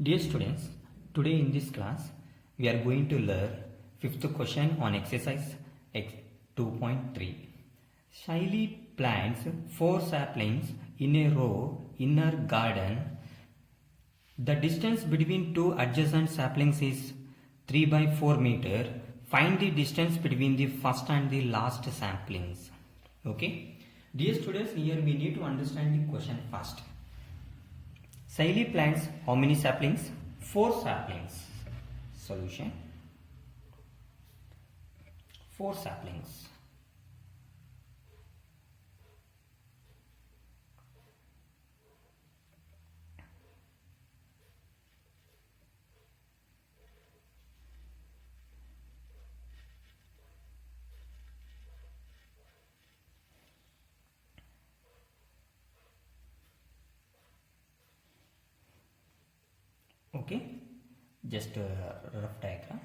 Dear students, today in this class we are going to learn fifth question on exercise 2.3. Shaili plants 4 saplings in a row in her garden. The distance between two adjacent saplings is 3 by 4 meter. Find the distance between the first and the last saplings. Okay. Dear students, here we need to understand the question first. Shaili plants how many saplings? 4 saplings. Solution. 4 saplings. Okay, just a rough diagram.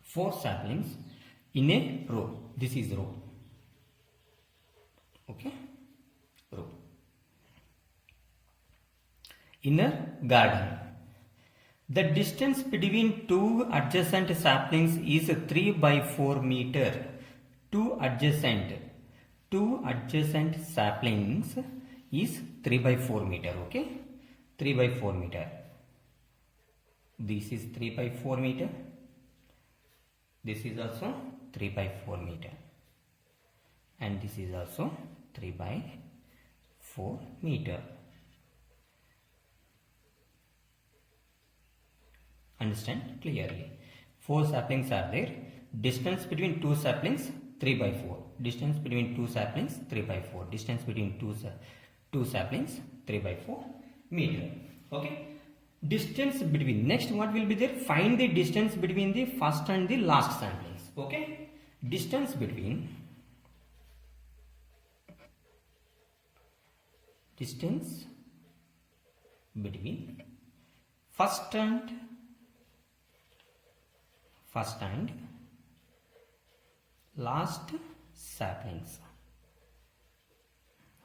Four saplings in a row. This is row. Okay, row. In a garden. The distance between two adjacent saplings is 3 by 4 meter. Two adjacent saplings is 3 by 4 meter. Okay, 3 by 4 meter. This is 3 by 4 meter. This is also 3 by 4 meter, and this is also 3 by 4 meter. Understand clearly? 4 saplings are there. Distance between two saplings 3 by 4. Distance between two saplings 3 by 4. Distance between two saplings 3 by 4 meter. Okay. Distance between. Next, what will be there? Find the distance between the first and the last saplings. Okay. Distance between first and last saplings.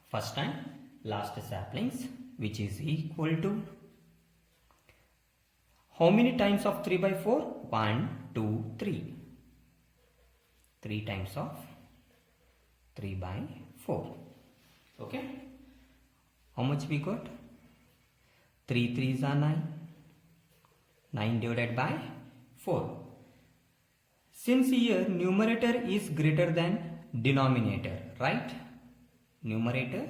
First and last saplings, which is equal to how many times of 3 by 4? 1, 2, 3. 3 times of 3 by 4. Okay. How much we got? 3 3s are 9. 9 divided by 4. Since here numerator is greater than denominator, right? Numerator,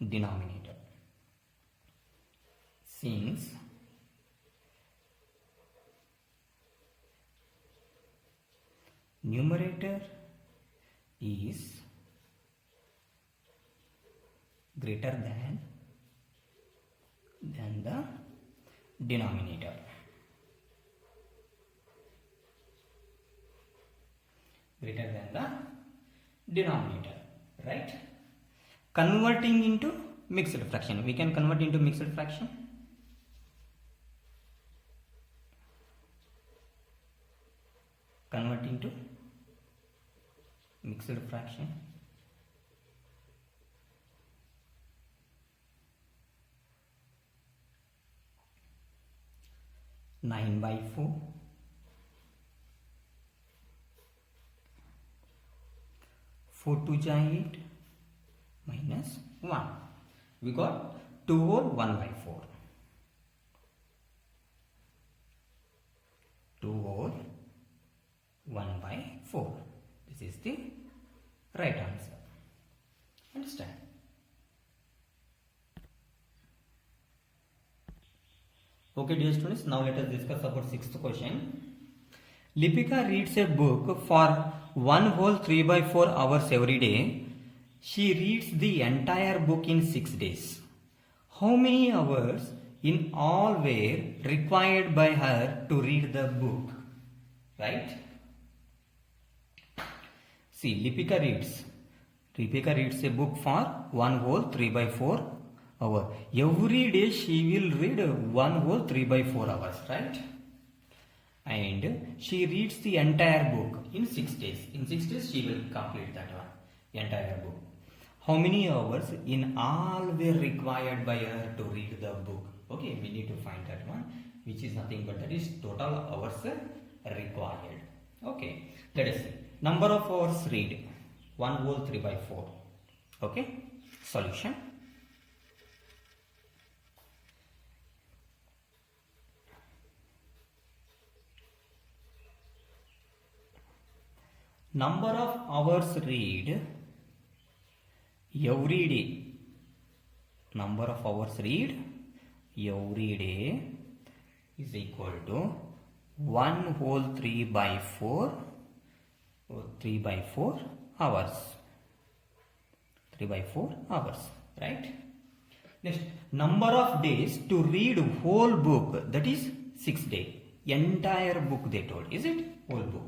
denominator. Since numerator is greater than the denominator. Greater than the denominator, right? Converting into mixed fraction. We can convert into mixed fraction. Convert into mixed fraction. Nine by 4. 4 to 8 minus 1. We got 2 whole 1 by 4. 2 whole 1 by 4. This is the right answer. Understand? Okay, dear students, now let us discuss about 6th question. Lipika reads a book for 1 whole 3 by 4 hours every day. She reads the entire book in 6 days. How many hours in all were required by her to read the book? Right? See, Lipika reads a book for 1 whole 3 by 4 hours. Every day she will read 1 whole 3 by 4 hours, right? and she reads the entire book in 6 days. In 6 days she will complete that one, entire book. How many hours in all were required by her to read the book? Okay, we need to find that one, which is nothing but that is total hours required. Okay, let us see. Number of hours read 1 whole 3 by 4. Okay, solution. Number of hours read every day. Number of hours read every day is equal to 1 whole 3 by 4 or 3 by 4 hours. 3 by 4 hours, right? Next, number of days to read whole book, that is 6 days. Entire book they told, is it? Whole book.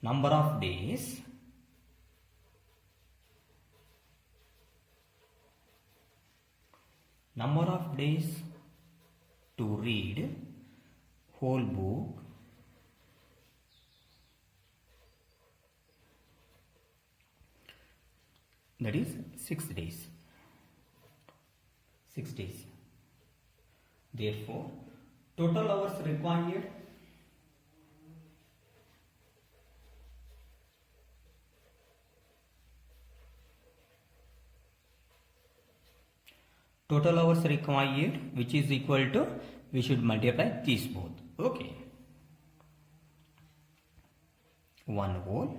Number of days to read whole book, that is 6 days. 6 days. Therefore, total hours required which is equal to, we should multiply these both. Okay. 1 whole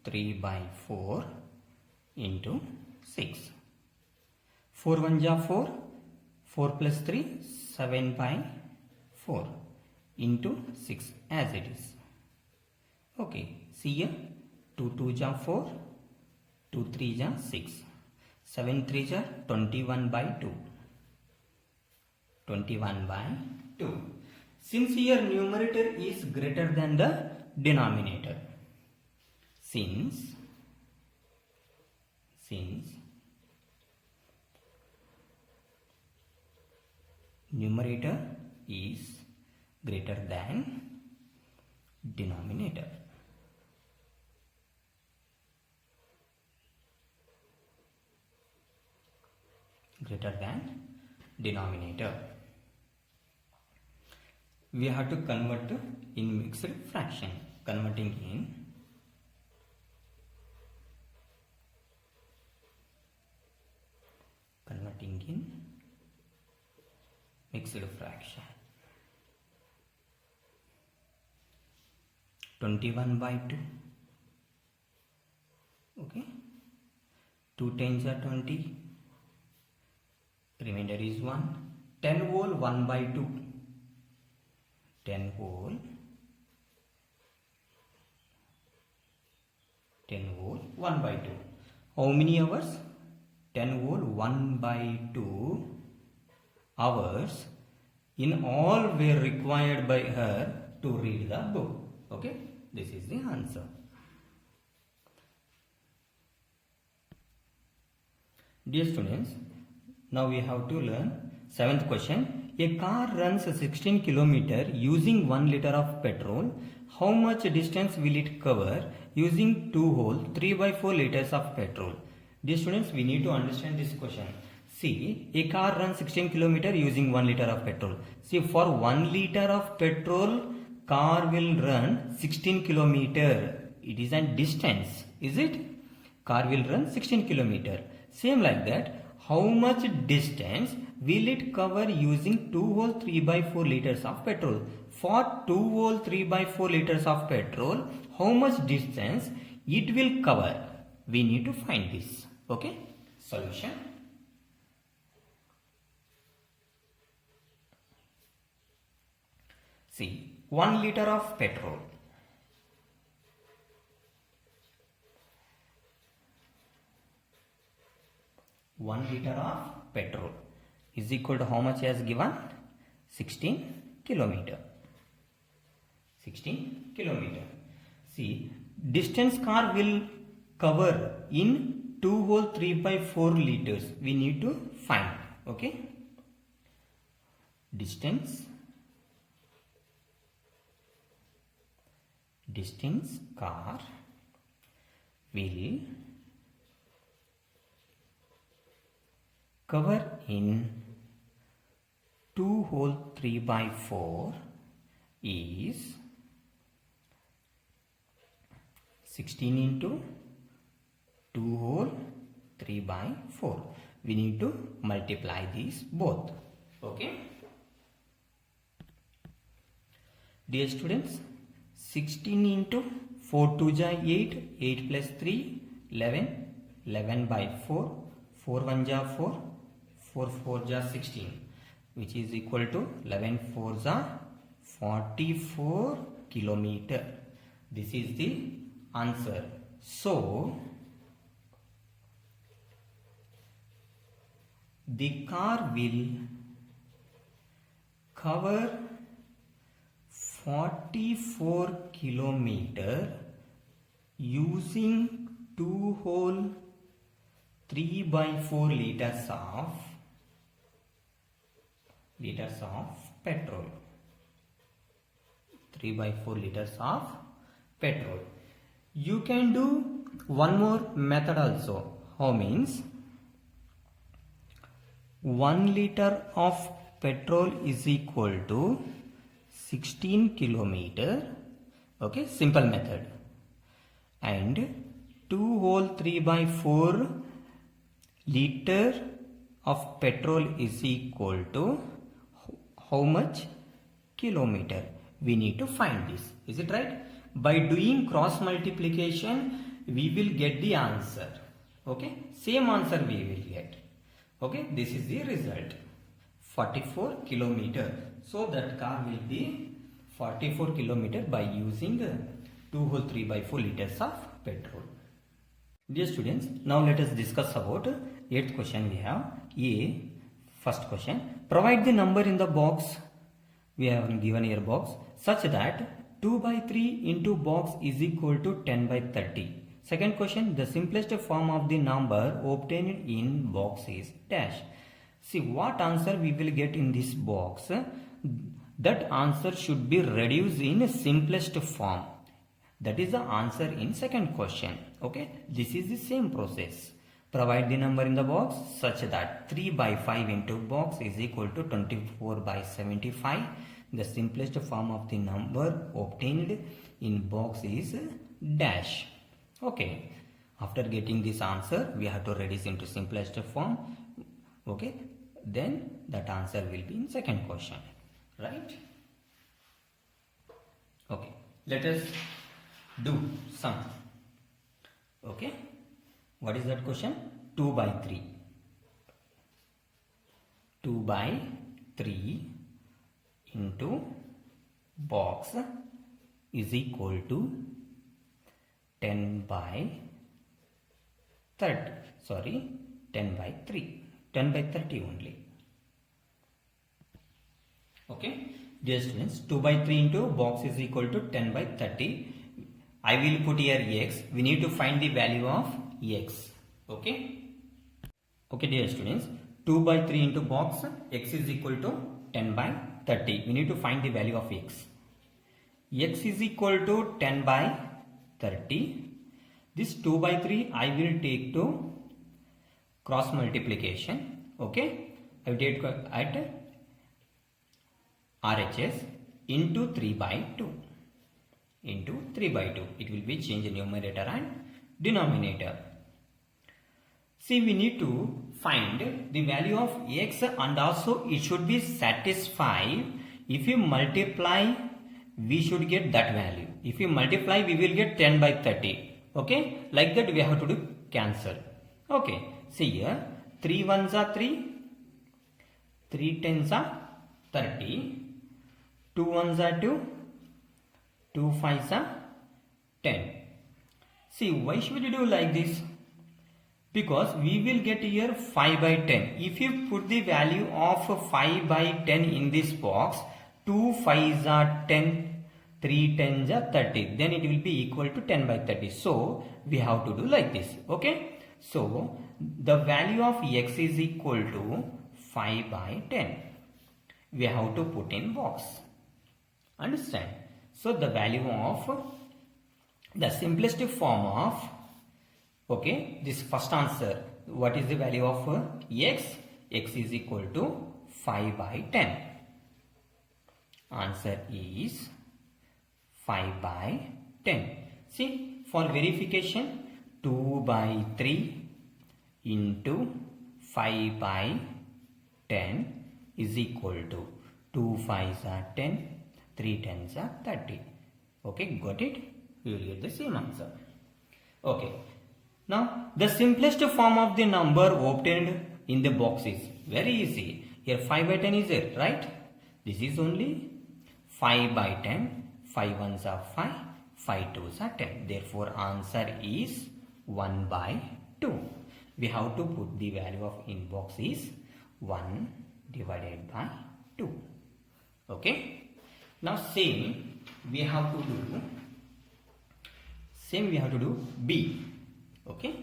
3 by 4 into 6. 4 1 ja 4. 4 plus 3, 7 by 4 into 6 as it is. Okay. See here. 2 2 ja 4. 2 3 ja 6. 7 3 ja 21 by 2. 21 by 2. Since here numerator is greater than the denominator. Since numerator is greater than denominator. Greater than denominator. We have to convert in mixed fraction. Converting in mixed fraction. 21 by 2. Okay. 2 times are 20. Remainder is 1. 10 whole 1 by 2. 10 whole 1 by 2. How many hours? 10 whole 1 by 2 hours in all were required by her to read the book. Okay, this is the answer. Dear students, now we have to learn 7th question. A car runs 16 km using 1 liter of petrol. How much distance will it cover using 2 whole 3 by 4 liters of petrol? Dear students, we need to understand this question. See, a car runs 16 km using 1 liter of petrol. See, for 1 liter of petrol, car will run 16 km. It is a distance, is it? Car will run 16 km. Same like that, how much distance will it cover using 2 whole 3 by 4 liters of petrol? For 2 whole 3 by 4 liters of petrol, how much distance it will cover? We need to find this. Okay, solution. See, 1 liter of petrol. 1 liter of petrol is equal to how much he has given? 16 kilometer. 16 kilometer. See, distance car will cover in 2 whole 3 by 4 liters. We need to find. Okay. Distance distance car will cover in 2 whole 3 by 4 is 16 into 2 whole 3 by 4. We need to multiply these both. Okay. Dear students, 16 into 4 2 ja 8, 8 plus 3, 11, 11 by 4, 4 1 ja 4, 4 4 ja 16, which is equal to 11 4 ja 44 kilometer. This is the answer. So the car will cover 44 kilometer using 2 whole 3 by 4 liters of petrol. 3 by 4 liters of petrol. You can do one more method also. How means 1 liter of petrol is equal to 16 kilometer. Okay, simple method. And 2 whole 3 by 4 liter of petrol is equal to how much kilometer? We need to find this. Is it right? By doing cross multiplication, we will get the answer. Okay, same answer we will get. Okay, this is the result. 44 kilometer. So that car will be 44 kilometer by using 2 whole 3 by 4 liters of petrol. Dear students, now let us discuss about 8th question. We have A. First question. Provide the number in the box. We have given here box such that 2 by 3 into box is equal to 10 by 30. Second question. The simplest form of the number obtained in box is dash. See what answer we will get in this box. That answer should be reduced in simplest form. That is the answer in second question. Okay, this is the same process. Provide the number in the box such that 3 by 5 into box is equal to 24 by 75. The simplest form of the number obtained in box is dash. Okay, after getting this answer, we have to reduce into simplest form. Okay, then that answer will be in second question. Right? Okay, let us do sum. Okay, what is that question? 2 by 3. 2 by 3 into box is equal to 10 by 30. Sorry, 10 by 3. 10 by 30 only. Okay, dear students, 2 by 3 into box is equal to 10 by 30. I will put here x. We need to find the value of x. Okay. Okay, dear students, 2 by 3 into box, x is equal to 10 by 30. We need to find the value of x. X is equal to 10 by 30. This 2 by 3 I will take to cross multiplication. Okay, I will take at RHS into 3 by 2. Into 3 by 2. It will be change in numerator and denominator. See, we need to find the value of x and also it should be satisfied. If you multiply, we should get that value. If you multiply, we will get 10 by 30. Okay, like that we have to do cancel. Okay, see here 3 1s are 3, 3 10s are 30, 2 1s are 2, 2 5s are 10. See, why should we do like this? Because we will get here 5 by 10. If you put the value of 5 by 10 in this box, 2 5s are 10, 3 10s are 30. Then it will be equal to 10 by 30. So, we have to do like this. Okay. So, the value of x is equal to 5 by 10. We have to put in box. Understand? So, the value of The simplest form of, okay, this first answer, what is the value of x? X is equal to 5 by 10. Answer is 5 by 10. See, for verification, 2 by 3 into 5 by 10 is equal to 2 5s are 10, 3 10s are 30. Okay, got it? We will get the same answer. Okay. Now, the simplest form of the number obtained in the box is very easy. Here 5 by 10 is it, right? This is only 5 by 10. 5 ones are 5, 5 twos are 10. Therefore, answer is 1 by 2. We have to put the value of in box is 1 divided by 2. Okay. Now same we have to do B. Okay.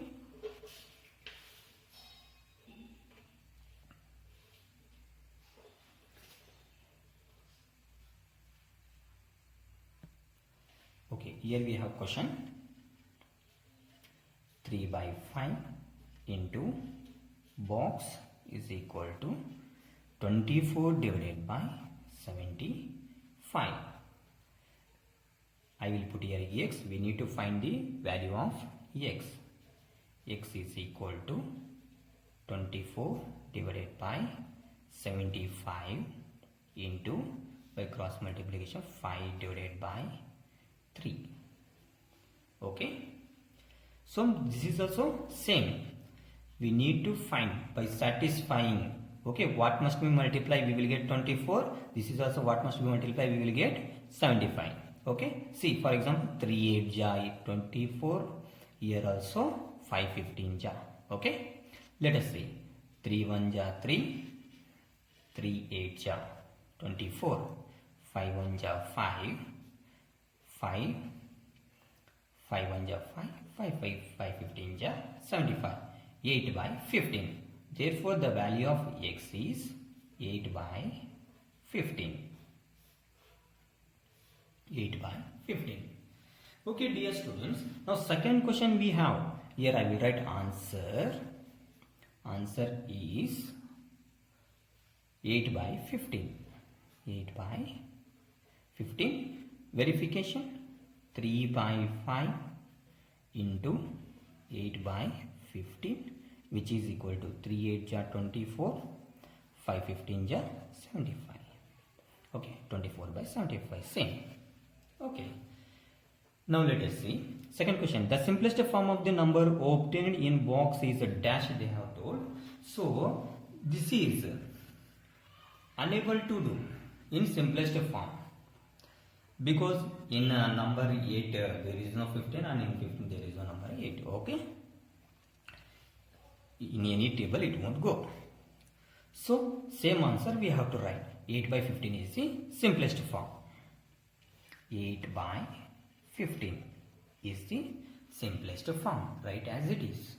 Okay, here we have question 3 by 5 into box is equal to 24 divided by 75. I will put here x. We need to find the value of x. X is equal to 24 divided by 75 into, by cross multiplication, 5 divided by 3. Okay. So this is also same. We need to find by satisfying. Okay, what must we multiply? We will get 24. This is also what must we multiply? We will get 75. Okay. See, for example, 3 8 ja 24. Here also 5 15 ja. Okay. Let us see. 3 1 ja 3. 3 8 ja 24. 5 1 ja 5. 5. 5 1 ja 5. 5 15 ja 75. 8 by 15. Therefore, the value of x is 8 by 15. 8 by 15. Okay, dear students. Now, second question we have. Here I will write answer. Answer is 8 by 15. 8 by 15. Verification. 3 by 5 into 8 by 15, which is equal to 3 8 ja 24, 5 15 ja 75. Okay, 24 by 75, same. Okay. Now let us see. Second question. The simplest form of the number obtained in box is a dash, they have told. So this is unable to do in simplest form, because in number 8 there is no 15 and in 15 there is no number 8. Okay. In any table it won't go. So same answer we have to write. 8 by 15 is the simplest form. 8 by 15 is the simplest form. Write as it is.